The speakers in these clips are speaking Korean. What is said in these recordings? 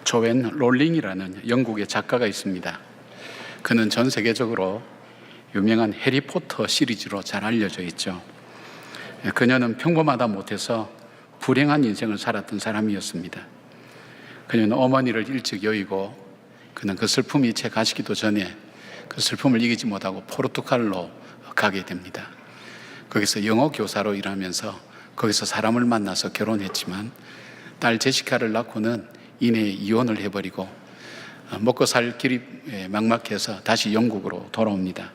조앤 롤링이라는 영국의 작가가 있습니다. 그는 전 세계적으로 유명한 해리포터 시리즈로 잘 알려져 있죠. 그녀는 평범하다 못해서 불행한 인생을 살았던 사람이었습니다. 그녀는 어머니를 일찍 여의고 그는 그 슬픔이 채 가시기도 전에 그 슬픔을 이기지 못하고 포르투갈로 가게 됩니다. 거기서 영어 교사로 일하면서 거기서 사람을 만나서 결혼했지만 딸 제시카를 낳고는 이내 이혼을 해버리고 먹고 살 길이 막막해서 다시 영국으로 돌아옵니다.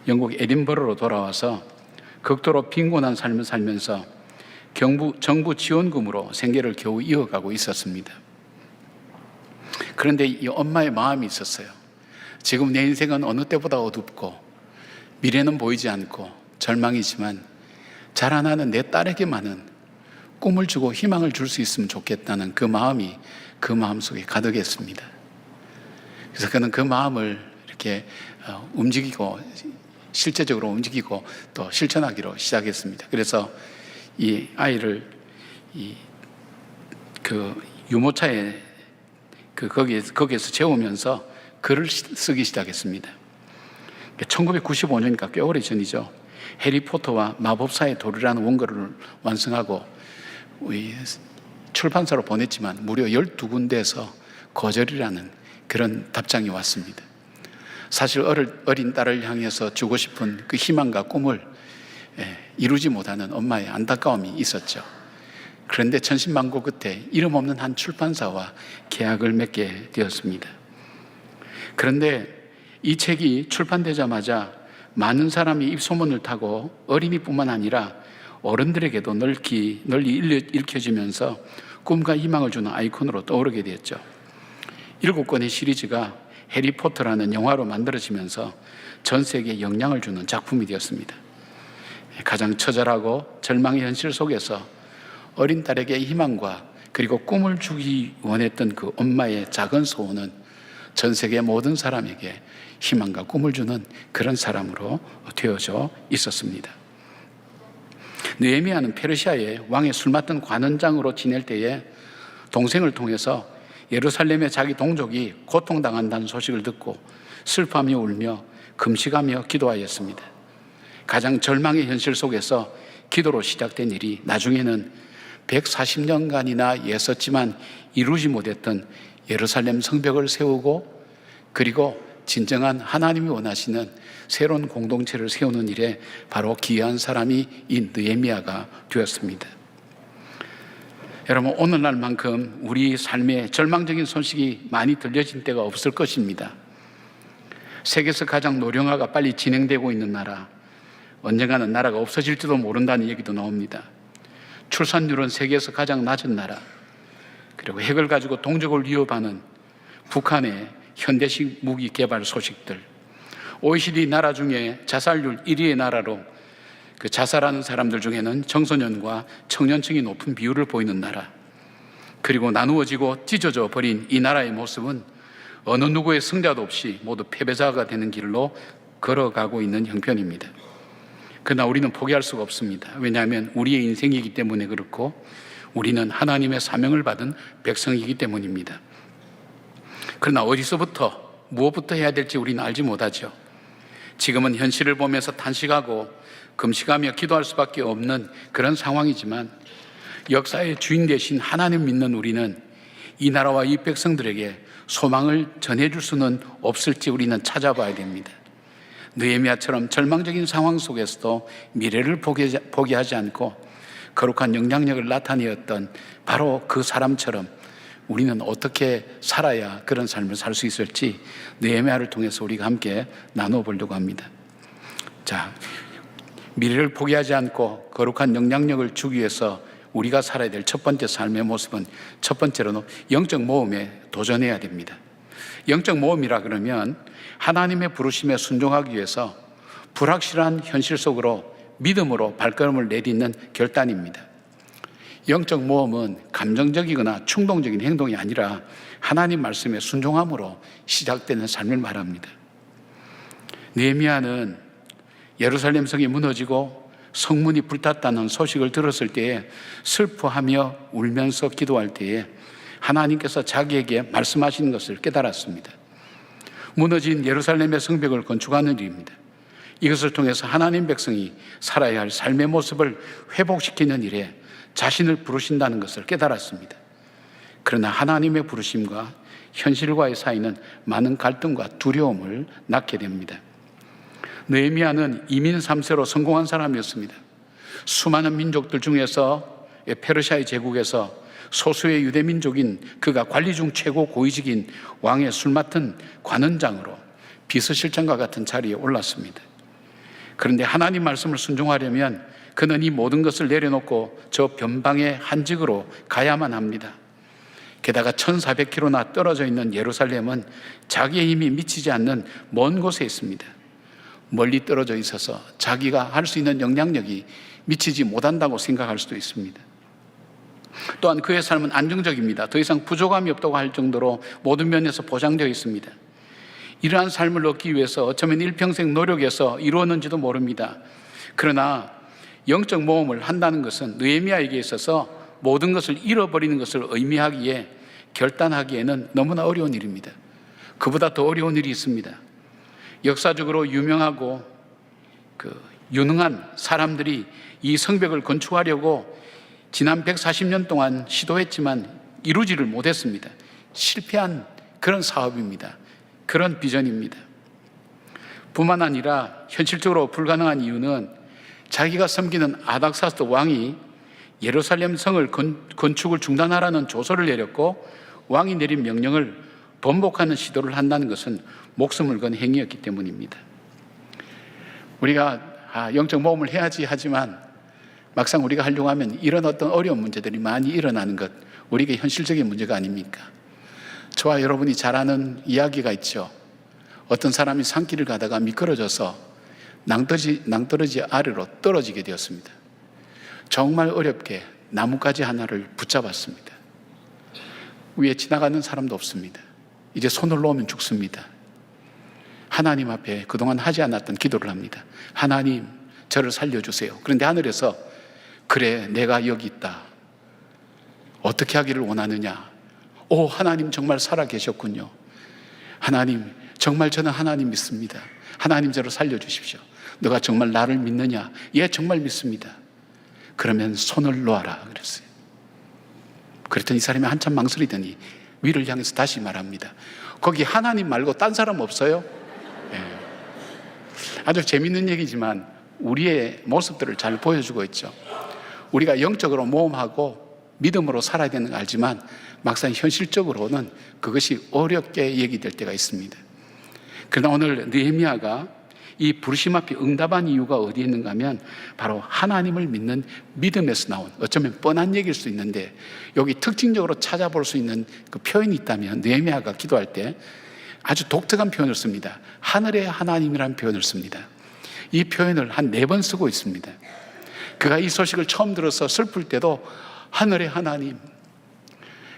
영국 에딘버러로 돌아와서 극도로 빈곤한 삶을 살면서 정부 지원금으로 생계를 겨우 이어가고 있었습니다. 그런데 이 엄마의 마음이 있었어요. 지금 내 인생은 어느 때보다 어둡고 미래는 보이지 않고 절망이지만 자라나는 내 딸에게만은 꿈을 주고 희망을 줄 수 있으면 좋겠다는 그 마음이 그 마음속에 가득했습니다. 그래서 그는 그 마음을 이렇게 움직이고 실제적으로 움직이고 또 실천하기로 시작했습니다. 그래서 이 아이를 그 유모차에 거기에서 재우면서 글을 쓰기 시작했습니다. 1995년이니까 꽤 오래 전이죠. 해리포터와 마법사의 돌이라는 원고를 완성하고 출판사로 보냈지만 무려 12군데에서 거절이라는 그런 답장이 왔습니다. 사실 어린 딸을 향해서 주고 싶은 그 희망과 꿈을 이루지 못하는 엄마의 안타까움이 있었죠. 그런데 천신만고 끝에 이름 없는 한 출판사와 계약을 맺게 되었습니다. 그런데 이 책이 출판되자마자 많은 사람이 입소문을 타고 어린이뿐만 아니라 어른들에게도 널리 읽혀지면서 꿈과 희망을 주는 아이콘으로 떠오르게 되었죠. 7권의 시리즈가 해리포터라는 영화로 만들어지면서 전 세계에 영향을 주는 작품이 되었습니다. 가장 처절하고 절망의 현실 속에서 어린 딸에게 희망과 그리고 꿈을 주기 원했던 그 엄마의 작은 소원은 전 세계 모든 사람에게 희망과 꿈을 주는 그런 사람으로 되어져 있었습니다. 느헤미야는 페르시아의 왕의 술 맡은 관원장으로 지낼 때에 동생을 통해서 예루살렘의 자기 동족이 고통당한다는 소식을 듣고 슬퍼하며 울며 금식하며 기도하였습니다. 가장 절망의 현실 속에서 기도로 시작된 일이 나중에는 140년간이나 애썼지만 이루지 못했던 예루살렘 성벽을 세우고 그리고 진정한 하나님이 원하시는 새로운 공동체를 세우는 일에 바로 기여한 사람이 이 느헤미야가 되었습니다. 여러분, 오늘날만큼 우리 삶에 절망적인 소식이 많이 들려진 때가 없을 것입니다. 세계에서 가장 노령화가 빨리 진행되고 있는 나라, 언젠가는 나라가 없어질지도 모른다는 얘기도 나옵니다. 출산율은 세계에서 가장 낮은 나라, 그리고 핵을 가지고 동족을 위협하는 북한의 현대식 무기 개발 소식들, OECD 나라 중에 자살률 1위의 나라로 그 자살하는 사람들 중에는 청소년과 청년층이 높은 비율을 보이는 나라, 그리고 나누어지고 찢어져 버린 이 나라의 모습은 어느 누구의 승자도 없이 모두 패배자가 되는 길로 걸어가고 있는 형편입니다. 그러나 우리는 포기할 수가 없습니다. 왜냐하면 우리의 인생이기 때문에 그렇고 우리는 하나님의 사명을 받은 백성이기 때문입니다. 그러나 어디서부터 무엇부터 해야 될지 우리는 알지 못하죠. 지금은 현실을 보면서 탄식하고 금식하며 기도할 수밖에 없는 그런 상황이지만 역사의 주인 되신 하나님 믿는 우리는 이 나라와 이 백성들에게 소망을 전해줄 수는 없을지 우리는 찾아봐야 됩니다. 느헤미야처럼 절망적인 상황 속에서도 미래를 포기하지 않고 거룩한 영향력을 나타내었던 바로 그 사람처럼 우리는 어떻게 살아야 그런 삶을 살 수 있을지 느헤미야를 통해서 우리가 함께 나눠보려고 합니다. 자, 미래를 포기하지 않고 거룩한 영향력을 주기 위해서 우리가 살아야 될 첫 번째 삶의 모습은 첫 번째로는 영적 모험에 도전해야 됩니다. 영적 모험이라 그러면 하나님의 부르심에 순종하기 위해서 불확실한 현실 속으로 믿음으로 발걸음을 내딛는 결단입니다. 영적 모험은 감정적이거나 충동적인 행동이 아니라 하나님 말씀에 순종함으로 시작되는 삶을 말합니다. 느헤미야는 예루살렘 성이 무너지고 성문이 불탔다는 소식을 들었을 때에 슬퍼하며 울면서 기도할 때에 하나님께서 자기에게 말씀하시는 것을 깨달았습니다. 무너진 예루살렘의 성벽을 건축하는 일입니다. 이것을 통해서 하나님 백성이 살아야 할 삶의 모습을 회복시키는 일에 자신을 부르신다는 것을 깨달았습니다. 그러나 하나님의 부르심과 현실과의 사이는 많은 갈등과 두려움을 낳게 됩니다. 느헤미야는 이민 3세로 성공한 사람이었습니다. 수많은 민족들 중에서 페르시아의 제국에서 소수의 유대 민족인 그가 관리 중 최고 고위직인 왕의 술 맡은 관원장으로 비서실장과 같은 자리에 올랐습니다. 그런데 하나님 말씀을 순종하려면 그는 이 모든 것을 내려놓고 저 변방의 한직으로 가야만 합니다. 게다가 1400km나 떨어져 있는 예루살렘은 자기의 힘이 미치지 않는 먼 곳에 있습니다. 멀리 떨어져 있어서 자기가 할 수 있는 영향력이 미치지 못한다고 생각할 수도 있습니다. 또한 그의 삶은 안정적입니다. 더 이상 부족함이 없다고 할 정도로 모든 면에서 보장되어 있습니다. 이러한 삶을 얻기 위해서 어쩌면 일평생 노력해서 이루었는지도 모릅니다. 그러나 영적 모험을 한다는 것은 느헤미야에게 있어서 모든 것을 잃어버리는 것을 의미하기에 결단하기에는 너무나 어려운 일입니다. 그보다 더 어려운 일이 있습니다. 역사적으로 유명하고 유능한 사람들이 이 성벽을 건축하려고 지난 140년 동안 시도했지만 이루지를 못했습니다. 실패한 그런 사업입니다. 그런 비전입니다. 뿐만 아니라 현실적으로 불가능한 이유는 자기가 섬기는 아닥사스도 왕이 예루살렘 성을 건축을 중단하라는 조서를 내렸고 왕이 내린 명령을 번복하는 시도를 한다는 것은 목숨을 건 행위였기 때문입니다. 우리가 영적 모험을 해야지 하지만 막상 우리가 하려고 하면 이런 어떤 어려운 문제들이 많이 일어나는 것, 우리에게 현실적인 문제가 아닙니까? 저와 여러분이 잘 아는 이야기가 있죠. 어떤 사람이 산길을 가다가 미끄러져서 낭떠러지 아래로 떨어지게 되었습니다. 정말 어렵게 나뭇가지 하나를 붙잡았습니다. 위에 지나가는 사람도 없습니다. 이제 손을 놓으면 죽습니다. 하나님 앞에 그동안 하지 않았던 기도를 합니다. 하나님, 저를 살려주세요. 그런데 하늘에서 그래, 내가 여기 있다. 어떻게 하기를 원하느냐? 오, 하나님 정말 살아계셨군요. 하나님, 정말 저는 하나님 믿습니다. 하나님 저를 살려주십시오. 너가 정말 나를 믿느냐? 예, 정말 믿습니다. 그러면 손을 놓아라 그랬어요. 그랬더니 이 사람이 한참 망설이더니 위를 향해서 다시 말합니다. 거기 하나님 말고 딴 사람 없어요? 네. 아주 재밌는 얘기지만 우리의 모습들을 잘 보여주고 있죠. 우리가 영적으로 모험하고 믿음으로 살아야 되는 거 알지만 막상 현실적으로는 그것이 어렵게 얘기될 때가 있습니다. 그러나 오늘 느헤미야가 이 부르심 앞에 응답한 이유가 어디에 있는가 하면 바로 하나님을 믿는 믿음에서 나온, 어쩌면 뻔한 얘기일 수 있는데 여기 특징적으로 찾아볼 수 있는 그 표현이 있다면 느헤미야가 기도할 때 아주 독특한 표현을 씁니다. 하늘의 하나님이라는 표현을 씁니다. 이 표현을 한 4번 쓰고 있습니다. 그가 이 소식을 처음 들어서 슬플 때도 하늘의 하나님,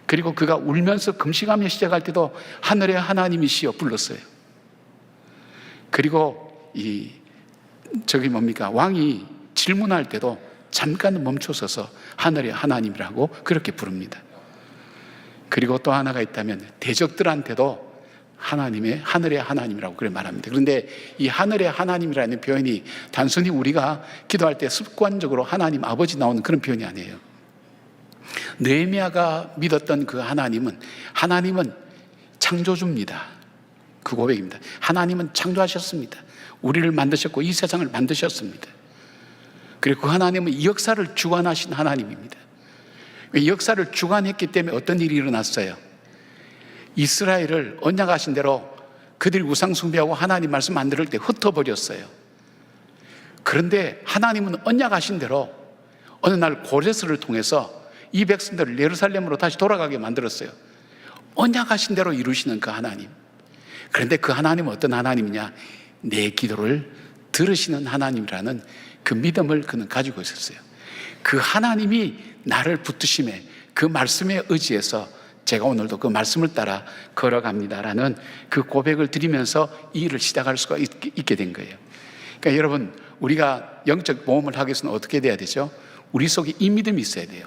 그리고 그가 울면서 금식하며 시작할 때도 하늘의 하나님이시여 불렀어요. 그리고 왕이 질문할 때도 잠깐 멈춰서서 하늘의 하나님이라고 그렇게 부릅니다. 그리고 또 하나가 있다면 대적들한테도 하늘의 하나님이라고 그렇게 말합니다. 그런데 이 하늘의 하나님이라는 표현이 단순히 우리가 기도할 때 습관적으로 하나님 아버지 나오는 그런 표현이 아니에요. 느헤미야가 믿었던 그 하나님은 창조주입니다. 그 고백입니다. 하나님은 창조하셨습니다. 우리를 만드셨고 이 세상을 만드셨습니다. 그리고 그 하나님은 이 역사를 주관하신 하나님입니다. 이 역사를 주관했기 때문에 어떤 일이 일어났어요? 이스라엘을 언약하신 대로 그들이 우상 숭배하고 하나님 말씀 안 들을 때 흩어버렸어요. 그런데 하나님은 언약하신 대로 어느 날 고레스를 통해서 이 백성들을 예루살렘으로 다시 돌아가게 만들었어요. 언약하신 대로 이루시는 그 하나님. 그런데 그 하나님은 어떤 하나님이냐? 내 기도를 들으시는 하나님이라는 그 믿음을 그는 가지고 있었어요. 그 하나님이 나를 붙드심에 그 말씀에 의지해서 제가 오늘도 그 말씀을 따라 걸어갑니다라는 그 고백을 드리면서 이 일을 시작할 수가 있게 된 거예요. 그러니까 여러분, 우리가 영적 모험을 하기 위해서는 어떻게 돼야 되죠? 우리 속에 이 믿음이 있어야 돼요.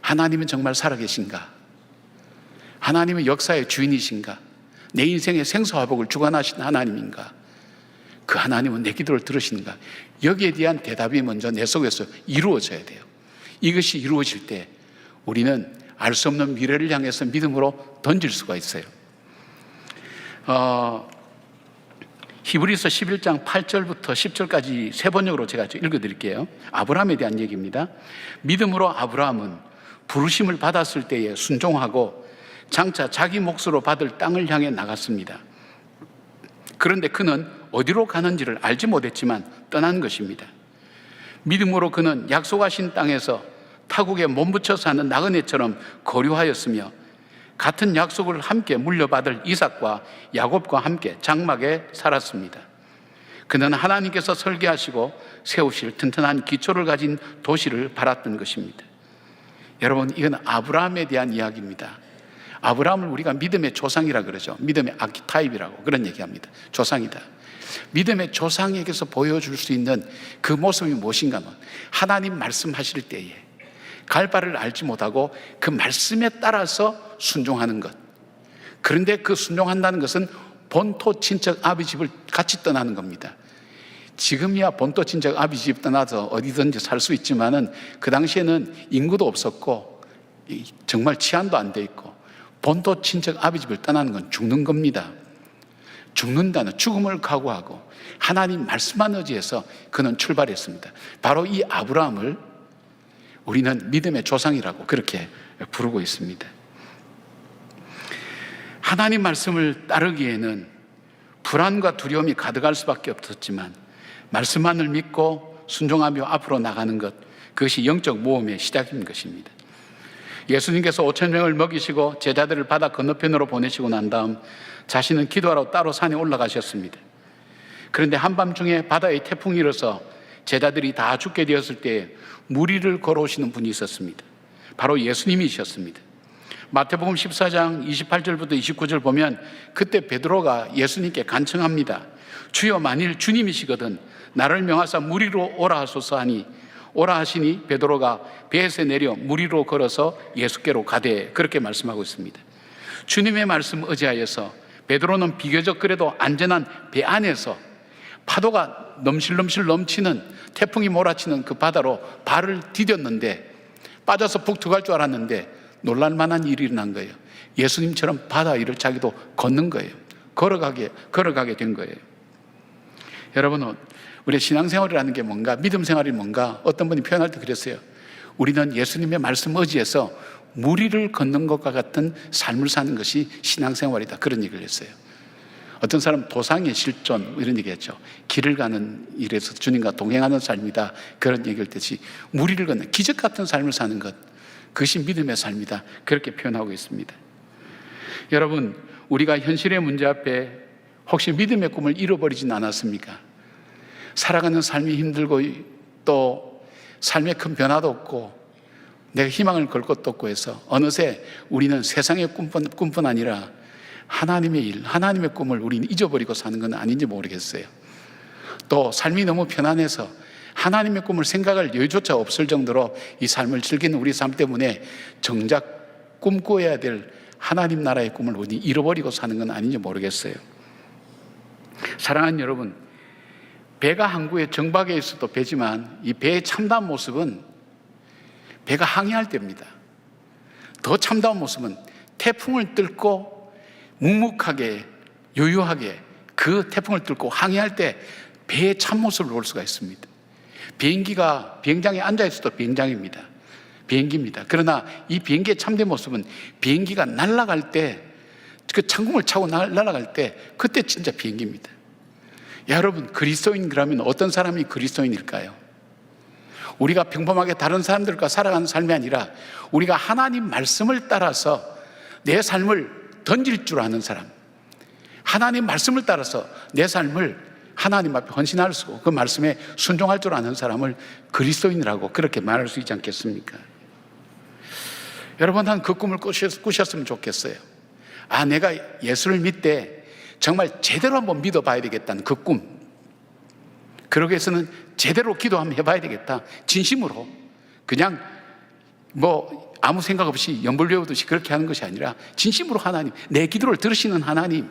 하나님은 정말 살아계신가? 하나님은 역사의 주인이신가? 내 인생의 생사화복을 주관하신 하나님인가? 그 하나님은 내 기도를 들으시는가? 여기에 대한 대답이 먼저 내 속에서 이루어져야 돼요. 이것이 이루어질 때 우리는 알 수 없는 미래를 향해서 믿음으로 던질 수가 있어요. 히브리서 11장 8절부터 10절까지 세 번역으로 제가 읽어드릴게요. 아브라함에 대한 얘기입니다. 믿음으로 아브라함은 부르심을 받았을 때에 순종하고 장차 자기 몫으로 받을 땅을 향해 나갔습니다. 그런데 그는 어디로 가는지를 알지 못했지만 떠난 것입니다. 믿음으로 그는 약속하신 땅에서 타국에 몸붙여 사는 나그네처럼 거류하였으며 같은 약속을 함께 물려받을 이삭과 야곱과 함께 장막에 살았습니다. 그는 하나님께서 설계하시고 세우실 튼튼한 기초를 가진 도시를 바랐던 것입니다. 여러분, 이건 아브라함에 대한 이야기입니다. 아브라함을 우리가 믿음의 조상이라 그러죠. 믿음의 아키타입이라고 그런 얘기합니다. 조상이다. 믿음의 조상에게서 보여줄 수 있는 그 모습이 무엇인가 하면 하나님 말씀하실 때에 갈 바를 알지 못하고 그 말씀에 따라서 순종하는 것. 그런데 그 순종한다는 것은 본토 친척 아비 집을 같이 떠나는 겁니다. 지금이야 본토 친척 아비 집 떠나서 어디든지 살 수 있지만은 그 당시에는 인구도 없었고 정말 치안도 안 돼 있고 본토 친척 아비 집을 떠나는 건 죽는 겁니다. 죽는다는 죽음을 각오하고 하나님 말씀만 의지해서 그는 출발했습니다. 바로 이 아브라함을 우리는 믿음의 조상이라고 그렇게 부르고 있습니다. 하나님 말씀을 따르기에는 불안과 두려움이 가득할 수밖에 없었지만 말씀만을 믿고 순종하며 앞으로 나가는 것, 그것이 영적 모험의 시작인 것입니다. 예수님께서 5,000명을 먹이시고 제자들을 바다 건너편으로 보내시고 난 다음 자신은 기도하러 따로 산에 올라가셨습니다. 그런데 한밤중에 바다에 태풍이 일어서 제자들이 다 죽게 되었을 때 무리를 걸어오시는 분이 있었습니다. 바로 예수님이셨습니다. 마태복음 14장 28절부터 29절 보면 그때 베드로가 예수님께 간청합니다. 주여, 만일 주님이시거든 나를 명하사 무리로 오라 하소서 하니 오라 하시니 베드로가 배에서 내려 무리로 걸어서 예수께로 가되, 그렇게 말씀하고 있습니다. 주님의 말씀 의지하여서 베드로는 비교적 그래도 안전한 배 안에서 파도가 넘실넘실 넘치는 태풍이 몰아치는 그 바다로 발을 디뎠는데 빠져서 푹 들어갈 줄 알았는데 놀랄 만한 일이 일어난 거예요. 예수님처럼 바다 위를 자기도 걷는 거예요. 걸어가게 된 거예요. 여러분, 우리 신앙생활이라는 게 뭔가, 믿음 생활이 뭔가, 어떤 분이 표현할 때 그랬어요. 우리는 예수님의 말씀 의지해서 무리를 걷는 것과 같은 삶을 사는 것이 신앙생활이다, 그런 얘기를 했어요. 어떤 사람은 도상의 실존 이런 얘기했죠. 길을 가는 일에서 주님과 동행하는 삶이다, 그런 얘기를 했듯이 무리를 걷는 기적 같은 삶을 사는 것, 그것이 믿음의 삶이다, 그렇게 표현하고 있습니다. 여러분, 우리가 현실의 문제 앞에 혹시 믿음의 꿈을 잃어버리진 않았습니까? 살아가는 삶이 힘들고 또 삶에 큰 변화도 없고 내가 희망을 걸 것도 없고 해서 어느새 우리는 세상의 꿈뿐 아니라 하나님의 일, 하나님의 꿈을 우리는 잊어버리고 사는 건 아닌지 모르겠어요. 또 삶이 너무 편안해서 하나님의 꿈을 생각할 여유조차 없을 정도로 이 삶을 즐기는 우리 삶 때문에 정작 꿈꿔야 될 하나님 나라의 꿈을 우리 잃어버리고 사는 건 아닌지 모르겠어요. 사랑하는 여러분, 배가 항구에 정박해 있어도 배지만 이 배의 참다운 모습은 배가 항해할 때입니다. 더 참다운 모습은 태풍을 뚫고 묵묵하게 유유하게 그 태풍을 뚫고 항해할 때 배의 참모습을 볼 수가 있습니다. 비행기가 비행장에 앉아 있어도 비행장입니다. 비행기입니다. 그러나 이 비행기의 참된 모습은 비행기가 날아갈 때, 그 창공을 차고 날아갈 때 그때 진짜 비행기입니다. 여러분, 그리스도인 그러면 어떤 사람이 그리스도인일까요? 우리가 평범하게 다른 사람들과 살아가는 삶이 아니라 우리가 하나님 말씀을 따라서 내 삶을 던질 줄 아는 사람, 하나님 말씀을 따라서 내 삶을 하나님 앞에 헌신할 수 있고 그 말씀에 순종할 줄 아는 사람을 그리스도인이라고 그렇게 말할 수 있지 않겠습니까? 여러분, 난 그 꿈을 꾸셨으면 좋겠어요. 아, 내가 예수를 믿되 정말 제대로 한번 믿어봐야 되겠다는 그 꿈. 그러기 위해서는 제대로 기도 한번 해봐야 되겠다. 진심으로. 그냥 아무 생각 없이 연불 외우듯이 그렇게 하는 것이 아니라 진심으로 하나님, 내 기도를 들으시는 하나님,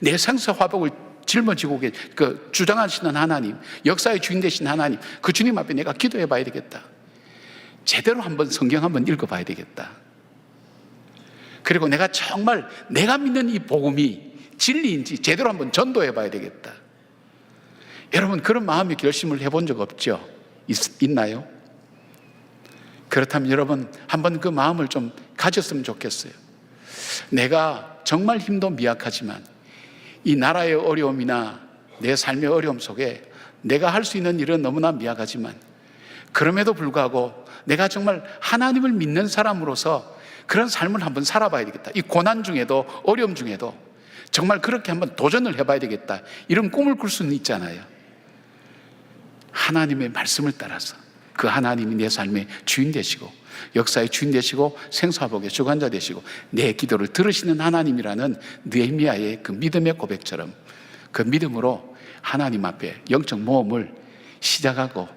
내 생사 화복을 짊어지고 주장하시는 하나님, 역사의 주인 되신 하나님, 그 주님 앞에 내가 기도해 봐야 되겠다. 제대로 한번 성경 한번 읽어 봐야 되겠다. 그리고 내가 정말 내가 믿는 이 복음이 진리인지 제대로 한번 전도해 봐야 되겠다. 여러분, 그런 마음의 결심을 해본 적 없죠? 있나요? 그렇다면 여러분 한번 그 마음을 좀 가졌으면 좋겠어요. 내가 정말 힘도 미약하지만 이 나라의 어려움이나 내 삶의 어려움 속에 내가 할 수 있는 일은 너무나 미약하지만 그럼에도 불구하고 내가 정말 하나님을 믿는 사람으로서 그런 삶을 한번 살아봐야 되겠다. 이 고난 중에도 어려움 중에도 정말 그렇게 한번 도전을 해봐야 되겠다. 이런 꿈을 꿀 수는 있잖아요. 하나님의 말씀을 따라서 그 하나님이 내 삶의 주인 되시고 역사의 주인 되시고 생사복의 주관자 되시고 내 기도를 들으시는 하나님이라는 느헤미야의 그 믿음의 고백처럼 그 믿음으로 하나님 앞에 영적 모험을 시작하고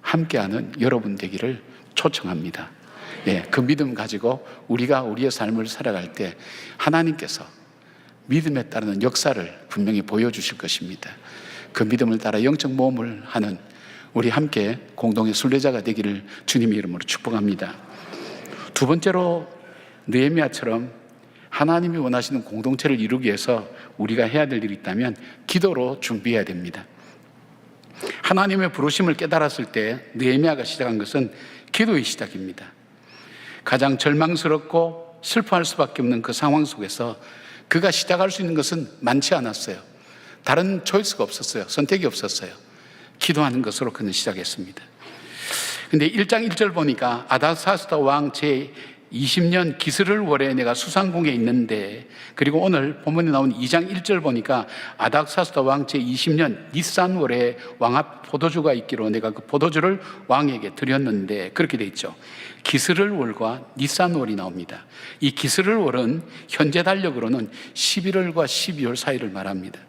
함께하는 여러분 되기를 초청합니다. 그 믿음 가지고 우리가 우리의 삶을 살아갈 때 하나님께서 믿음에 따르는 역사를 분명히 보여주실 것입니다. 그 믿음을 따라 영적 모험을 하는 우리 함께 공동의 순례자가 되기를 주님의 이름으로 축복합니다. 두 번째로 느헤미야처럼 하나님이 원하시는 공동체를 이루기 위해서 우리가 해야 될 일이 있다면 기도로 준비해야 됩니다. 하나님의 부르심을 깨달았을 때 느헤미야가 시작한 것은 기도의 시작입니다. 가장 절망스럽고 슬퍼할 수밖에 없는 그 상황 속에서 그가 시작할 수 있는 것은 많지 않았어요. 다른 초이스가 없었어요. 선택이 없었어요. 기도하는 것으로 그는 시작했습니다. 근데 1장 1절 보니까 아닥사스다 왕 제20년 기스를 월에 내가 수상궁에 있는데, 그리고 오늘 본문에 나온 2장 1절 보니까 아닥사스다 왕 제20년 니산 월에 왕 앞 포도주가 있기로 내가 그 포도주를 왕에게 드렸는데, 그렇게 돼 있죠. 기스를 월과 니산 월이 나옵니다. 이 기스를 월은 현재 달력으로는 11월과 12월 사이를 말합니다.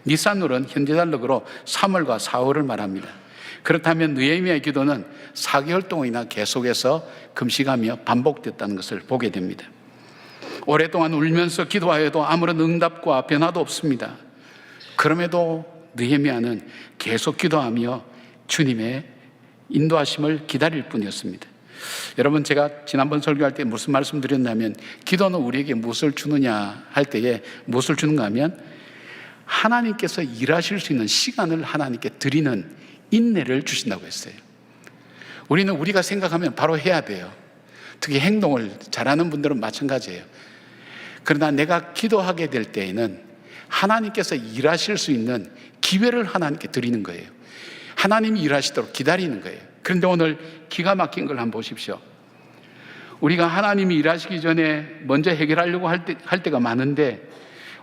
니산 월은 현재 달력으로 3월과 4월을 말합니다. 그렇다면 느헤미야의 기도는 4개월 동안이나 계속해서 금식하며 반복됐다는 것을 보게 됩니다. 오랫동안 울면서 기도하여도 아무런 응답과 변화도 없습니다. 그럼에도 느헤미야는 계속 기도하며 주님의 인도하심을 기다릴 뿐이었습니다. 여러분, 제가 지난번 설교할 때 무슨 말씀 드렸냐면, 기도는 우리에게 무엇을 주느냐 할 때에 무엇을 주는가 하면 하나님께서 일하실 수 있는 시간을 하나님께 드리는 인내를 주신다고 했어요. 우리는 우리가 생각하면 바로 해야 돼요. 특히 행동을 잘하는 분들은 마찬가지예요. 그러나 내가 기도하게 될 때에는 하나님께서 일하실 수 있는 기회를 하나님께 드리는 거예요. 하나님이 일하시도록 기다리는 거예요. 그런데 오늘 기가 막힌 걸 한번 보십시오. 우리가 하나님이 일하시기 전에 먼저 해결하려고 할 때가 많은데,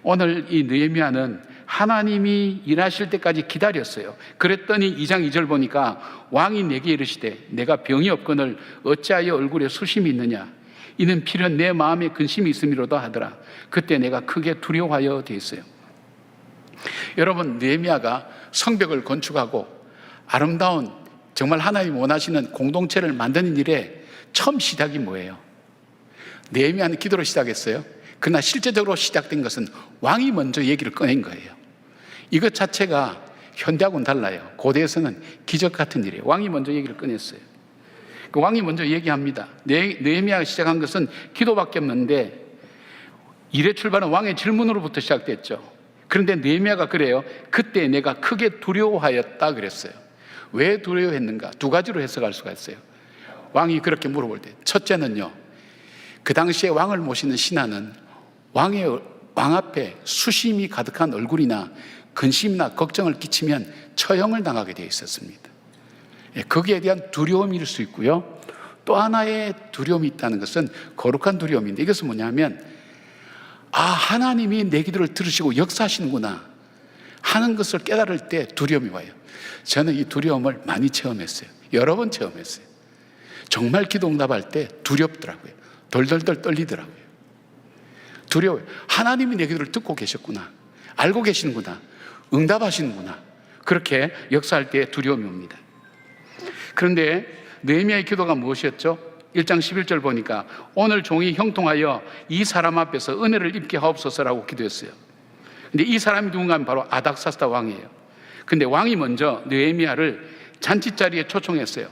오늘 이 느헤미야는 하나님이 일하실 때까지 기다렸어요. 그랬더니 2장 2절 보니까 왕이 내게 이르시되 내가 병이 없거늘 어찌하여 얼굴에 수심이 있느냐, 이는 필연 내 마음에 근심이 있음이로다 하더라. 그때 내가 크게 두려워하여 되었어요. 여러분, 느헤미야가 성벽을 건축하고 아름다운 정말 하나님 원하시는 공동체를 만드는 일에 처음 시작이 뭐예요? 느헤미야는 기도로 시작했어요. 그러나 실제적으로 시작된 것은 왕이 먼저 얘기를 꺼낸 거예요. 이것 자체가 현대하고는 달라요. 고대에서는 기적 같은 일이에요. 왕이 먼저 얘기를 꺼냈어요. 그 왕이 먼저 얘기합니다. 느헤미야가 시작한 것은 기도밖에 없는데, 일의 출발은 왕의 질문으로부터 시작됐죠. 그런데 느헤미야가 그래요. 그때 내가 크게 두려워하였다 그랬어요. 왜 두려워했는가? 두 가지로 해석할 수가 있어요. 왕이 그렇게 물어볼 때, 첫째는요, 그 당시에 왕을 모시는 신하는 왕 앞에 수심이 가득한 얼굴이나 근심이나 걱정을 끼치면 처형을 당하게 되어 있었습니다. 거기에 대한 두려움일 수 있고요. 또 하나의 두려움이 있다는 것은 거룩한 두려움인데, 이것은 뭐냐면, 하나님이 내 기도를 들으시고 역사하시는구나 하는 것을 깨달을 때 두려움이 와요. 저는 이 두려움을 많이 체험했어요. 여러 번 체험했어요. 정말 기도 응답할 때 두렵더라고요. 덜덜덜 떨리더라고요. 두려워요. 하나님이 내 기도를 듣고 계셨구나, 알고 계시는구나, 응답하시는구나, 그렇게 역사할 때 두려움이 옵니다. 그런데 느헤미야의 기도가 무엇이었죠? 1장 11절 보니까 오늘 종이 형통하여 이 사람 앞에서 은혜를 입게 하옵소서라고 기도했어요. 근데 이 사람이 누군가 하면 바로 아닥사스다 왕이에요. 근데 왕이 먼저 느헤미야를 잔치자리에 초청했어요.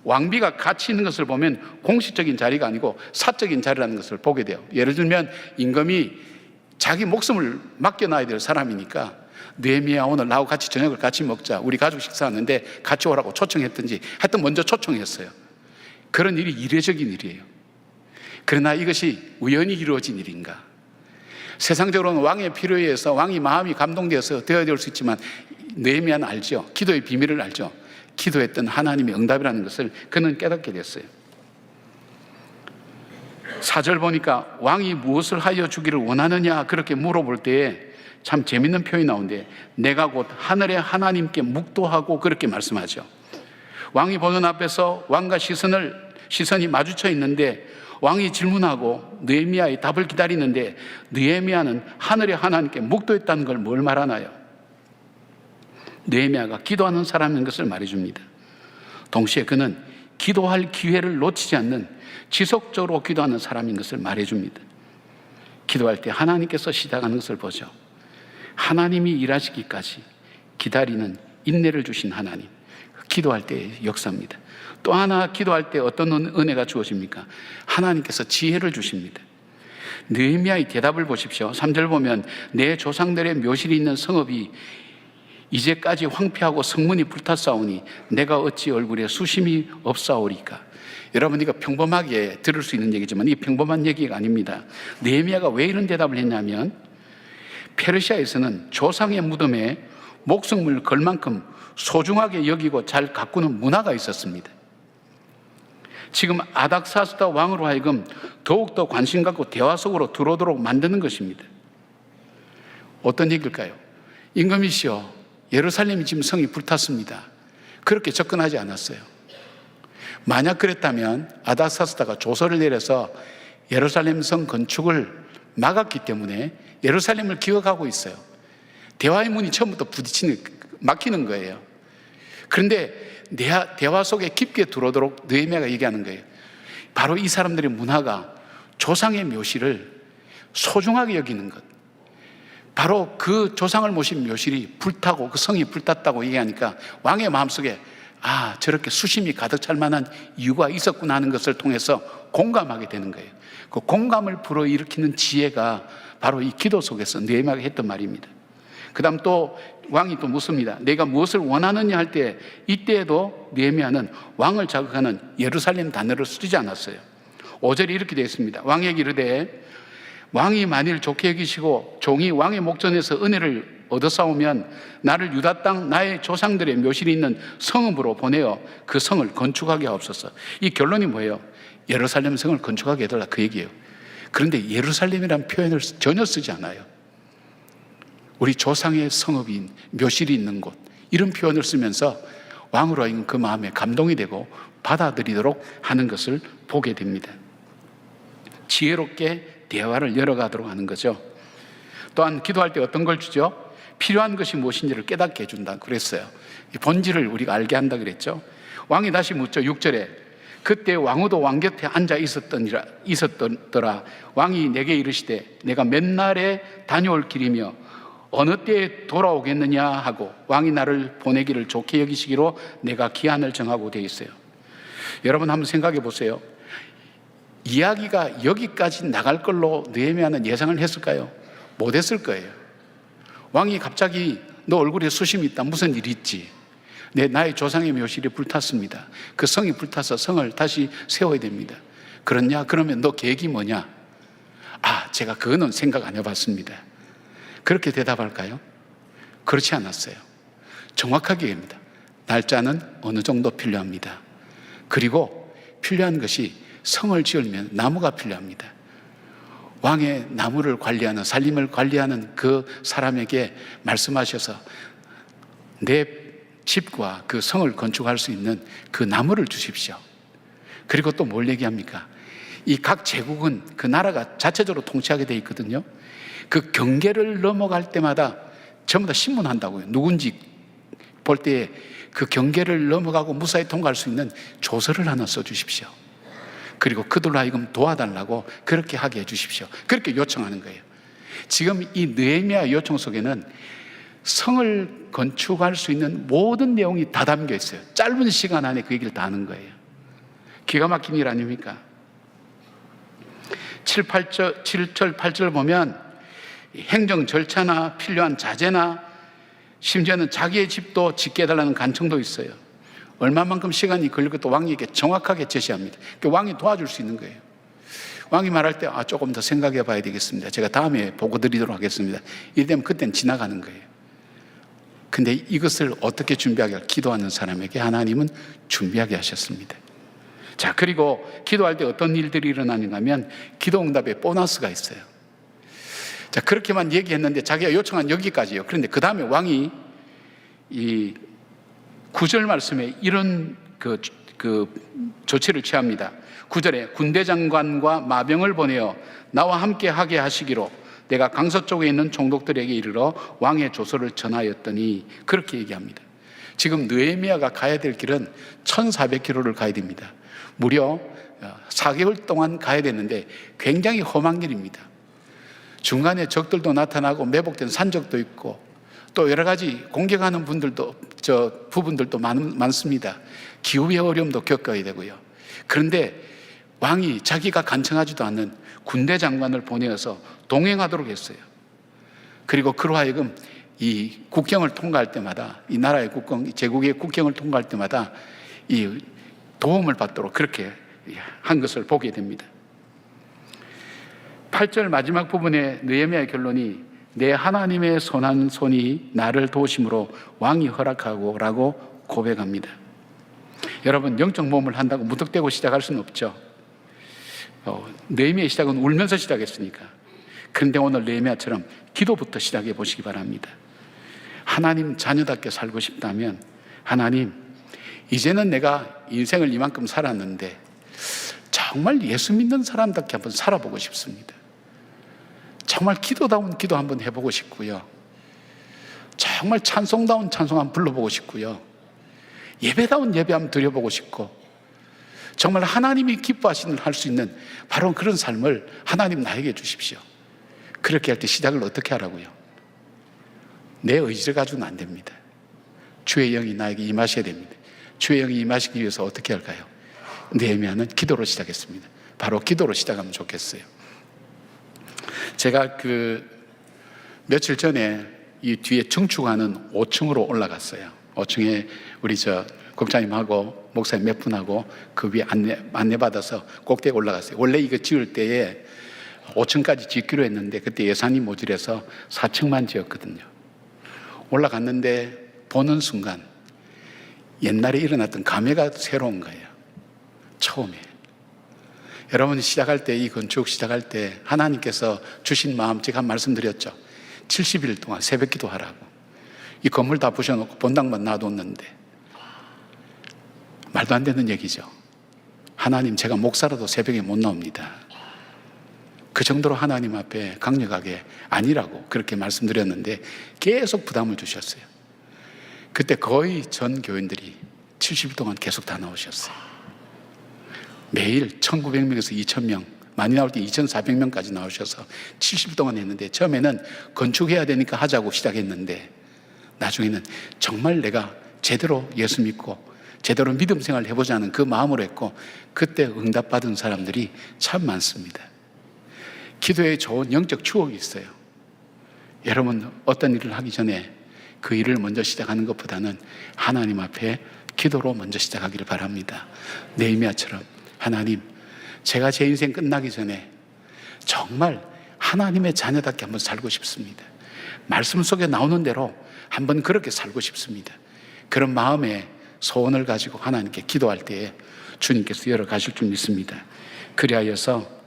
왕비가 같이 있는 것을 보면 공식적인 자리가 아니고 사적인 자리라는 것을 보게 돼요. 예를 들면 임금이 자기 목숨을 맡겨놔야 될 사람이니까 느헤미야 오늘 나하고 같이 저녁을 같이 먹자, 우리 가족 식사하는데 같이 오라고 초청했든지 하여튼 먼저 초청했어요. 그런 일이 이례적인 일이에요. 그러나 이것이 우연히 이루어진 일인가? 세상적으로는 왕의 필요에 의해서 왕이 마음이 감동되어서 되어야 될 수 있지만 느헤미야는 알죠. 기도의 비밀을 알죠. 기도했던 하나님의 응답이라는 것을 그는 깨닫게 됐어요. 4절 보니까 왕이 무엇을 하여 주기를 원하느냐 그렇게 물어볼 때에 참 재밌는 표현이 나오는데 내가 곧 하늘의 하나님께 묵도하고 그렇게 말씀하죠. 왕이 보는 앞에서 왕과 시선이 마주쳐 있는데 왕이 질문하고 느헤미야의 답을 기다리는데 느헤미야는 하늘의 하나님께 묵도했다는 걸 뭘 말하나요? 느헤미야가 기도하는 사람인 것을 말해줍니다. 동시에 그는 기도할 기회를 놓치지 않는 지속적으로 기도하는 사람인 것을 말해줍니다. 기도할 때 하나님께서 시작하는 것을 보죠. 하나님이 일하시기까지 기다리는 인내를 주신 하나님, 기도할 때의 역사입니다. 또 하나 기도할 때 어떤 은혜가 주어집니까? 하나님께서 지혜를 주십니다. 느헤미야의 대답을 보십시오. 3절 보면 내 조상들의 묘실이 있는 성읍이 이제까지 황폐하고 성문이 불탔사오니 내가 어찌 얼굴에 수심이 없사오리까? 여러분, 이거 평범하게 들을 수 있는 얘기지만 이 평범한 얘기가 아닙니다. 느헤미야가 왜 이런 대답을 했냐면 페르시아에서는 조상의 무덤에 목숨을 걸 만큼 소중하게 여기고 잘 가꾸는 문화가 있었습니다. 지금 아닥사스다 왕으로 하여금 더욱더 관심 갖고 대화 속으로 들어오도록 만드는 것입니다. 어떤 얘기일까요? 임금이시여, 예루살렘이 지금 성이 불탔습니다. 그렇게 접근하지 않았어요. 만약 그랬다면 아닥사스다가 조서를 내려서 예루살렘 성 건축을 막았기 때문에 예루살렘을 기억하고 있어요. 대화의 문이 처음부터 막히는 거예요. 그런데 대화 속에 깊게 들어오도록 느헤미야가 얘기하는 거예요. 바로 이 사람들의 문화가 조상의 묘실을 소중하게 여기는 것, 바로 그 조상을 모신 묘실이 불타고 그 성이 불탔다고 얘기하니까 왕의 마음속에 저렇게 수심이 가득 찰 만한 이유가 있었구나 하는 것을 통해서 공감하게 되는 거예요. 그 공감을 불어일으키는 지혜가 바로 이 기도 속에서 느헤미야가 했던 말입니다. 그 다음 또 왕이 또 묻습니다. 내가 무엇을 원하느냐 할 때 이때에도 느헤미야는 왕을 자극하는 예루살렘 단어를 쓰지 않았어요. 5절에 이렇게 되어 있습니다. 왕에게 이르되 왕이 만일 좋게 여기시고 종이 왕의 목전에서 은혜를 얻어싸우면 나를 유다 땅 나의 조상들의 묘실이 있는 성읍으로 보내어 그 성을 건축하게 하옵소서. 이 결론이 뭐예요? 예루살렘 성을 건축하게 해달라, 그 얘기예요. 그런데 예루살렘이라는 표현을 전혀 쓰지 않아요. 우리 조상의 성읍인 묘실이 있는 곳, 이런 표현을 쓰면서 왕으로 하여금 그 마음에 감동이 되고 받아들이도록 하는 것을 보게 됩니다. 지혜롭게 대화를 열어가도록 하는 거죠. 또한 기도할 때 어떤 걸 주죠? 필요한 것이 무엇인지를 깨닫게 해준다 그랬어요. 본질을 우리가 알게 한다 그랬죠. 왕이 다시 묻죠. 6절에 그때 왕후도 왕 곁에 앉아 있었더라. 왕이 내게 이르시되 내가 맨날에 다녀올 길이며 어느 때에 돌아오겠느냐 하고 왕이 나를 보내기를 좋게 여기시기로 내가 기한을 정하고 되어 있어요. 여러분 한번 생각해 보세요. 이야기가 여기까지 나갈 걸로 느헤미야는 예상을 했을까요? 못했을 거예요. 왕이 갑자기 너 얼굴에 수심이 있다, 무슨 일이 있지? 나의 조상의 묘실이 불탔습니다. 그 성이 불타서 성을 다시 세워야 됩니다. 그렇냐? 그러면 너 계획이 뭐냐? 제가 그거는 생각 안 해봤습니다. 그렇게 대답할까요? 그렇지 않았어요. 정확하게 얘기합니다. 날짜는 어느 정도 필요합니다. 그리고 필요한 것이 성을 지으려면 나무가 필요합니다. 왕의 나무를 관리하는, 살림을 관리하는 그 사람에게 말씀하셔서 내 집과 그 성을 건축할 수 있는 그 나무를 주십시오. 그리고 또 뭘 얘기합니까? 이 각 제국은 그 나라가 자체적으로 통치하게 돼 있거든요. 그 경계를 넘어갈 때마다 전부 다 신문한다고요. 누군지 볼 때 그 경계를 넘어가고 무사히 통과할 수 있는 조서를 하나 써주십시오. 그리고 그들로 하여금 도와달라고 그렇게 하게 해주십시오. 그렇게 요청하는 거예요. 지금 이 느헤미야 요청 속에는 성을 건축할 수 있는 모든 내용이 다 담겨 있어요. 짧은 시간 안에 그 얘기를 다 하는 거예요. 기가 막힌 일 아닙니까? 7절, 8절 보면 행정 절차나 필요한 자재나 심지어는 자기의 집도 짓게 해달라는 간청도 있어요. 얼마만큼 시간이 걸리고 또 왕에게 정확하게 제시합니다. 왕이 도와줄 수 있는 거예요. 왕이 말할 때 조금 더 생각해 봐야 되겠습니다. 제가 다음에 보고 드리도록 하겠습니다. 이되면 그때는 지나가는 거예요. 근데 이것을 어떻게 준비하게 기도하는 사람에게 하나님은 준비하게 하셨습니다. 자, 그리고 기도할 때 어떤 일들이 일어나는가 하면 기도 응답에 보너스가 있어요. 자, 그렇게만 얘기했는데 자기가 요청한 여기까지예요. 그런데 그 다음에 왕이 이 9절 말씀에 이런 조치를 취합니다. 9절에 군대 장관과 마병을 보내어 나와 함께 하게 하시기로 내가 강서쪽에 있는 총독들에게 이르러 왕의 조서를 전하였더니 그렇게 얘기합니다. 지금 느헤미야가 가야 될 길은 1400km를 가야 됩니다. 무려 4개월 동안 가야 되는데 굉장히 험한 길입니다. 중간에 적들도 나타나고 매복된 산적도 있고 또 여러 가지 공격하는 부분들도 많습니다. 기후의 어려움도 겪어야 되고요. 그런데 왕이 자기가 간청하지도 않는 군대 장관을 보내어서 동행하도록 했어요. 그리고 그로 하여금 이 국경을 통과할 때마다 이 나라의 제국의 국경을 통과할 때마다 이 도움을 받도록 그렇게 한 것을 보게 됩니다. 8절 마지막 부분에 느헤미야의 결론이 내 하나님의 선한 손이 나를 도우심으로 왕이 허락하고 라고 고백합니다. 여러분, 영적 모험을 한다고 무턱대고 시작할 수는 없죠. 느헤미야의 시작은 울면서 시작했으니까. 그런데 오늘 느헤미야처럼 기도부터 시작해 보시기 바랍니다. 하나님 자녀답게 살고 싶다면 하나님, 이제는 내가 인생을 이만큼 살았는데 정말 예수 믿는 사람답게 한번 살아보고 싶습니다. 정말 기도다운 기도 한번 해보고 싶고요. 정말 찬송다운 찬송 한번 불러보고 싶고요. 예배다운 예배 한번 드려보고 싶고 정말 하나님이 기뻐하시는 할 수 있는 바로 그런 삶을 하나님 나에게 주십시오. 그렇게 할 때 시작을 어떻게 하라고요? 내 의지를 가지고는 안 됩니다. 주의 영이 나에게 임하셔야 됩니다. 주의 영이 임하시기 위해서 어떻게 할까요? 느헤미야는 기도로 시작했습니다. 바로 기도로 시작하면 좋겠어요. 제가 며칠 전에 이 뒤에 증축하는 5층으로 올라갔어요. 5층에 우리 국장님하고 목사님 몇 분하고 그 위에 안내받아서 꼭대기에 올라갔어요. 원래 이거 지을 때에 5층까지 짓기로 했는데 그때 예산이 모자라서 4층만 지었거든요. 올라갔는데 보는 순간 옛날에 일어났던 감회가 새로운 거예요. 처음에. 여러분이 시작할 때, 이 건축 시작할 때 하나님께서 주신 마음 제가 말씀드렸죠. 70일 동안 새벽 기도하라고. 이 건물 다 부셔놓고 본당만 놔뒀는데 말도 안 되는 얘기죠. 하나님, 제가 목사라도 새벽에 못 나옵니다. 그 정도로 하나님 앞에 강력하게 아니라고 그렇게 말씀드렸는데 계속 부담을 주셨어요. 그때 거의 전 교인들이 70일 동안 계속 다 나오셨어요. 매일 1900명에서 2000명, 많이 나올 때 2400명까지 나오셔서 70일 동안 했는데 처음에는 건축해야 되니까 하자고 시작했는데 나중에는 정말 내가 제대로 예수 믿고 제대로 믿음 생활을 해보자는 그 마음으로 했고 그때 응답받은 사람들이 참 많습니다. 기도에 좋은 영적 추억이 있어요. 여러분, 어떤 일을 하기 전에 그 일을 먼저 시작하는 것보다는 하나님 앞에 기도로 먼저 시작하기를 바랍니다. 느헤미야처럼 하나님, 제가 제 인생 끝나기 전에 정말 하나님의 자녀답게 한번 살고 싶습니다. 말씀 속에 나오는 대로 한번 그렇게 살고 싶습니다. 그런 마음의 소원을 가지고 하나님께 기도할 때에 주님께서 열어가실 줄 믿습니다. 그리하여서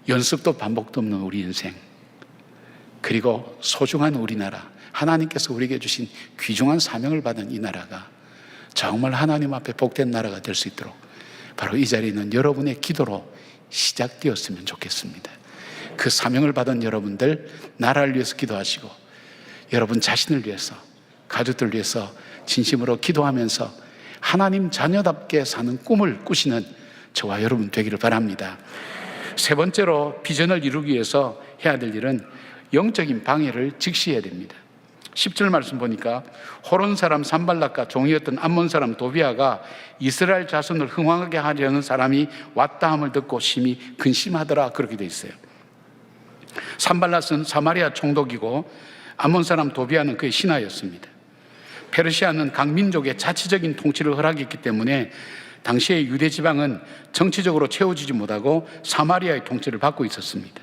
연습도 반복도 없는 우리 인생, 그리고 소중한 우리나라, 하나님께서 우리에게 주신 귀중한 사명을 받은 이 나라가 정말 하나님 앞에 복된 나라가 될 수 있도록 바로 이 자리에 있는 여러분의 기도로 시작되었으면 좋겠습니다. 그 사명을 받은 여러분들, 나라를 위해서 기도하시고 여러분 자신을 위해서, 가족들을 위해서 진심으로 기도하면서 하나님 자녀답게 사는 꿈을 꾸시는 저와 여러분 되기를 바랍니다. 세 번째로 비전을 이루기 위해서 해야 될 일은 영적인 방해를 직시해야 됩니다. 10절 말씀 보니까 호론 사람 산발락과 종이었던 암몬 사람 도비아가 이스라엘 자손을 흥황하게 하려는 사람이 왔다 함을 듣고 심히 근심하더라, 그렇게 돼 있어요. 산발락은 사마리아 총독이고 암몬 사람 도비아는 그의 신하였습니다. 페르시아는 각 민족의 자치적인 통치를 허락했기 때문에 당시의 유대 지방은 정치적으로 채워지지 못하고 사마리아의 통치를 받고 있었습니다.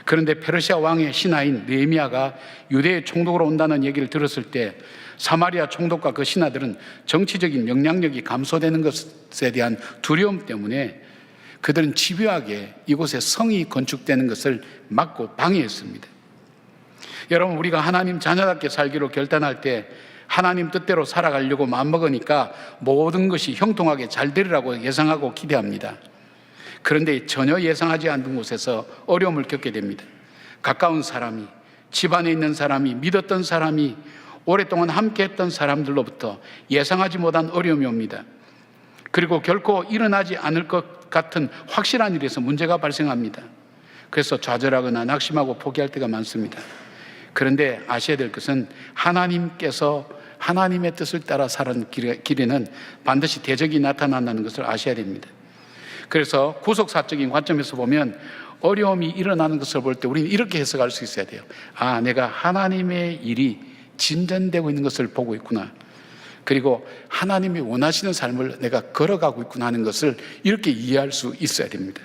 그런데 페르시아 왕의 신하인 느헤미야가 유대의 총독으로 온다는 얘기를 들었을 때 사마리아 총독과 그 신하들은 정치적인 영향력이 감소되는 것에 대한 두려움 때문에 그들은 집요하게 이곳에 성이 건축되는 것을 막고 방해했습니다. 여러분, 우리가 하나님 자녀답게 살기로 결단할 때 하나님 뜻대로 살아가려고 마음먹으니까 모든 것이 형통하게 잘 되리라고 예상하고 기대합니다. 그런데 전혀 예상하지 않는 곳에서 어려움을 겪게 됩니다. 가까운 사람이, 집안에 있는 사람이, 믿었던 사람이, 오랫동안 함께했던 사람들로부터 예상하지 못한 어려움이 옵니다. 그리고 결코 일어나지 않을 것 같은 확실한 일에서 문제가 발생합니다. 그래서 좌절하거나 낙심하고 포기할 때가 많습니다. 그런데 아셔야 될 것은 하나님께서 하나님의 뜻을 따라 사는 길에는 반드시 대적이 나타난다는 것을 아셔야 됩니다. 그래서 구속사적인 관점에서 보면 어려움이 일어나는 것을 볼 때 우리는 이렇게 해석할 수 있어야 돼요. 아, 내가 하나님의 일이 진전되고 있는 것을 보고 있구나. 그리고 하나님이 원하시는 삶을 내가 걸어가고 있구나 하는 것을 이렇게 이해할 수 있어야 됩니다.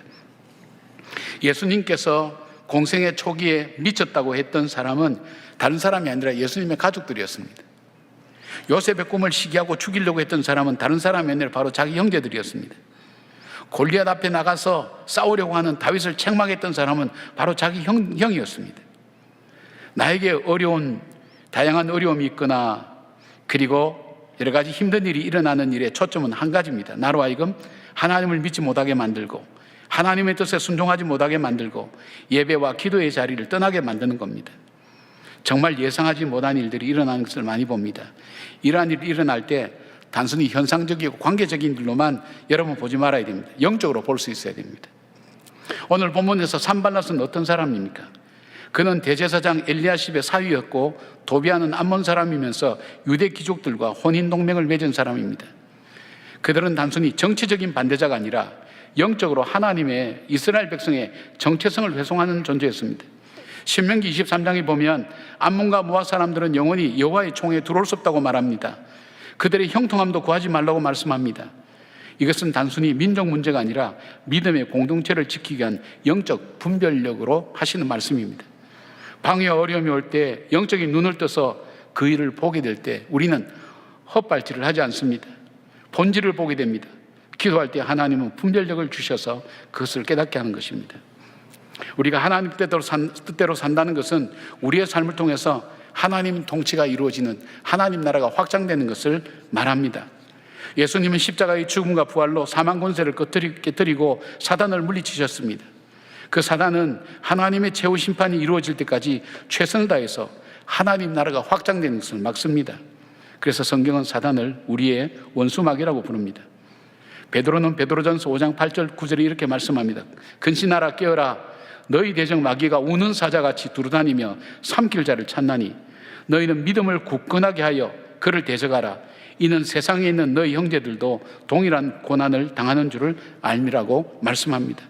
예수님께서 공생의 초기에 미쳤다고 했던 사람은 다른 사람이 아니라 예수님의 가족들이었습니다. 요셉의 꿈을 시기하고 죽이려고 했던 사람은 다른 사람이 아니라 바로 자기 형제들이었습니다. 골리앗 앞에 나가서 싸우려고 하는 다윗을 책망했던 사람은 바로 자기 형이었습니다. 나에게 다양한 어려움이 있거나 그리고 여러 가지 힘든 일이 일어나는 일에 초점은 한 가지입니다. 나로 하여금 하나님을 믿지 못하게 만들고 하나님의 뜻에 순종하지 못하게 만들고 예배와 기도의 자리를 떠나게 만드는 겁니다. 정말 예상하지 못한 일들이 일어나는 것을 많이 봅니다. 이러한 일이 일어날 때 단순히 현상적이고 관계적인 일로만 여러분 보지 말아야 됩니다. 영적으로 볼 수 있어야 됩니다. 오늘 본문에서 산발랏은 어떤 사람입니까? 그는 대제사장 엘리야십의 사위였고 도비아는 암몬 사람이면서 유대 귀족들과 혼인동맹을 맺은 사람입니다. 그들은 단순히 정치적인 반대자가 아니라 영적으로 하나님의 이스라엘 백성의 정체성을 회송하는 존재였습니다. 신명기 23장에 보면 암몬과 모압 사람들은 영원히 여호와의 총에 들어올 수 없다고 말합니다. 그들의 형통함도 구하지 말라고 말씀합니다. 이것은 단순히 민족 문제가 아니라 믿음의 공동체를 지키기 위한 영적 분별력으로 하시는 말씀입니다. 방해와 어려움이 올 때 영적인 눈을 떠서 그 일을 보게 될 때 우리는 헛발질을 하지 않습니다. 본질을 보게 됩니다. 기도할 때 하나님은 분별력을 주셔서 그것을 깨닫게 하는 것입니다. 우리가 하나님 뜻대로 산다는 것은 우리의 삶을 통해서 하나님 통치가 이루어지는 하나님 나라가 확장되는 것을 말합니다. 예수님은 십자가의 죽음과 부활로 사망 권세를 깨뜨리고 사단을 물리치셨습니다. 그 사단은 하나님의 최후 심판이 이루어질 때까지 최선을 다해서 하나님 나라가 확장되는 것을 막습니다. 그래서 성경은 사단을 우리의 원수마귀라고 부릅니다. 베드로는 베드로전서 5장 8절 9절에 이렇게 말씀합니다. 근신하라, 깨어라. 너희 대적 마귀가 우는 사자같이 두루다니며 삼킬 자를 찾나니 너희는 믿음을 굳건하게 하여 그를 대적하라. 이는 세상에 있는 너희 형제들도 동일한 고난을 당하는 줄을 알미라고 말씀합니다.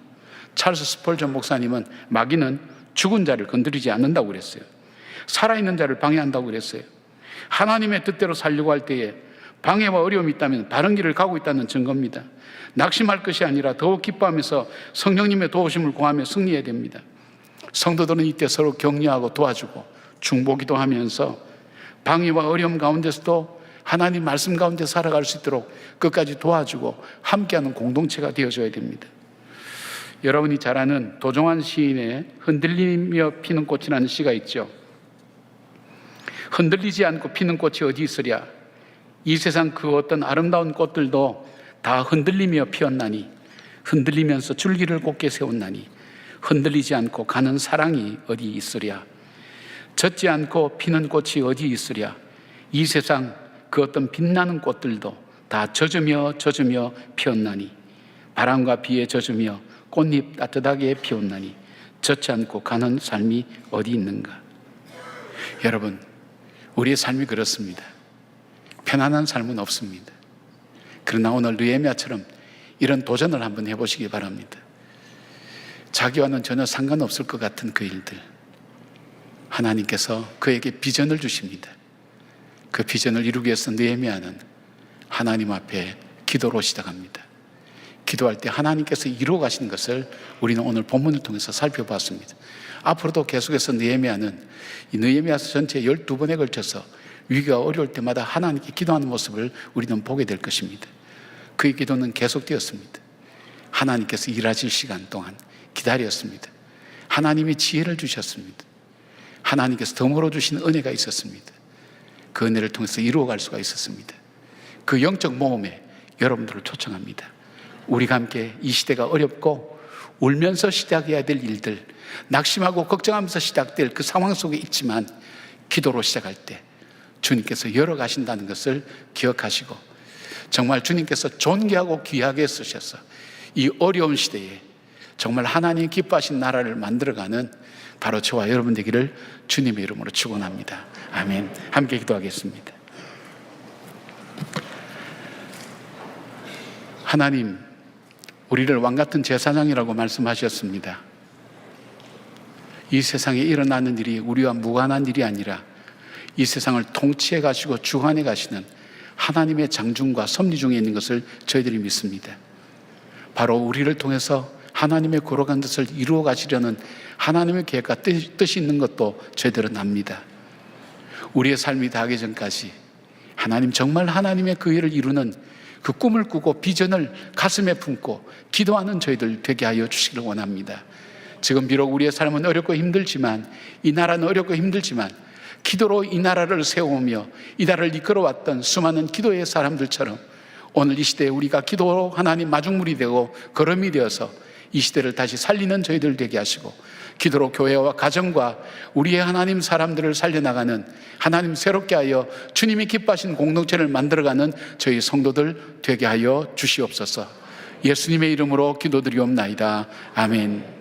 찰스 스펄전 목사님은 마귀는 죽은 자를 건드리지 않는다고 그랬어요. 살아있는 자를 방해한다고 그랬어요. 하나님의 뜻대로 살려고 할 때에 방해와 어려움이 있다면 바른 길을 가고 있다는 증거입니다. 낙심할 것이 아니라 더욱 기뻐하면서 성령님의 도우심을 구하며 승리해야 됩니다. 성도들은 이때 서로 격려하고 도와주고 중보기도 하면서 방해와 어려움 가운데서도 하나님 말씀 가운데 살아갈 수 있도록 끝까지 도와주고 함께하는 공동체가 되어줘야 됩니다. 여러분이 잘 아는 도종환 시인의 흔들리며 피는 꽃이라는 시가 있죠. 흔들리지 않고 피는 꽃이 어디 있으랴. 이 세상 그 어떤 아름다운 꽃들도 다 흔들리며 피었나니 흔들리면서 줄기를 곧게 세웠나니 흔들리지 않고 가는 사랑이 어디 있으랴. 젖지 않고 피는 꽃이 어디 있으랴. 이 세상 그 어떤 빛나는 꽃들도 다 젖으며 피었나니 바람과 비에 젖으며 꽃잎 따뜻하게 피웠나니 젖지 않고 가는 삶이 어디 있는가. 여러분, 우리의 삶이 그렇습니다. 편안한 삶은 없습니다. 그러나 오늘 느헤미야처럼 이런 도전을 한번 해보시기 바랍니다. 자기와는 전혀 상관없을 것 같은 그 일들, 하나님께서 그에게 비전을 주십니다. 그 비전을 이루기 위해서 느헤미야는 하나님 앞에 기도로 시작합니다. 기도할 때 하나님께서 이루어 가시는 것을 우리는 오늘 본문을 통해서 살펴봤습니다. 앞으로도 계속해서 느헤미야는 이 느헤미야서 전체 12번에 걸쳐서 위기가 어려울 때마다 하나님께 기도하는 모습을 우리는 보게 될 것입니다. 그의 기도는 계속되었습니다. 하나님께서 일하실 시간 동안 기다렸습니다. 하나님이 지혜를 주셨습니다. 하나님께서 덤으로 주신 은혜가 있었습니다. 그 은혜를 통해서 이루어갈 수가 있었습니다. 그 영적 모험에 여러분들을 초청합니다. 우리가 함께 이 시대가 어렵고 울면서 시작해야 될 일들, 낙심하고 걱정하면서 시작될 그 상황 속에 있지만 기도로 시작할 때 주님께서 열어가신다는 것을 기억하시고, 정말 주님께서 존귀하고 귀하게 쓰셔서 이 어려운 시대에 정말 하나님 기뻐하신 나라를 만들어가는 바로 저와 여러분 되기를 주님의 이름으로 축원합니다. 아멘. 함께 기도하겠습니다. 하나님, 우리를 왕같은 제사장이라고 말씀하셨습니다. 이 세상에 일어나는 일이 우리와 무관한 일이 아니라 이 세상을 통치해 가시고 주관해 가시는 하나님의 장중과 섭리 중에 있는 것을 저희들이 믿습니다. 바로 우리를 통해서 하나님의 거룩한 뜻을 이루어 가시려는 하나님의 계획과 뜻이 있는 것도 저희들은 압니다. 우리의 삶이 다하기 전까지 하나님, 정말 하나님의 그 일을 이루는 그 꿈을 꾸고 비전을 가슴에 품고 기도하는 저희들 되게 하여 주시기를 원합니다. 지금 비록 우리의 삶은 어렵고 힘들지만, 이 나라는 어렵고 힘들지만 기도로 이 나라를 세우며 이 나라를 이끌어왔던 수많은 기도의 사람들처럼 오늘 이 시대에 우리가 기도로 하나님 마중물이 되고 걸음이 되어서 이 시대를 다시 살리는 저희들 되게 하시고, 기도로 교회와 가정과 우리의 하나님 사람들을 살려나가는 하나님 새롭게 하여 주님이 기뻐하신 공동체를 만들어가는 저희 성도들 되게 하여 주시옵소서. 예수님의 이름으로 기도드리옵나이다. 아멘.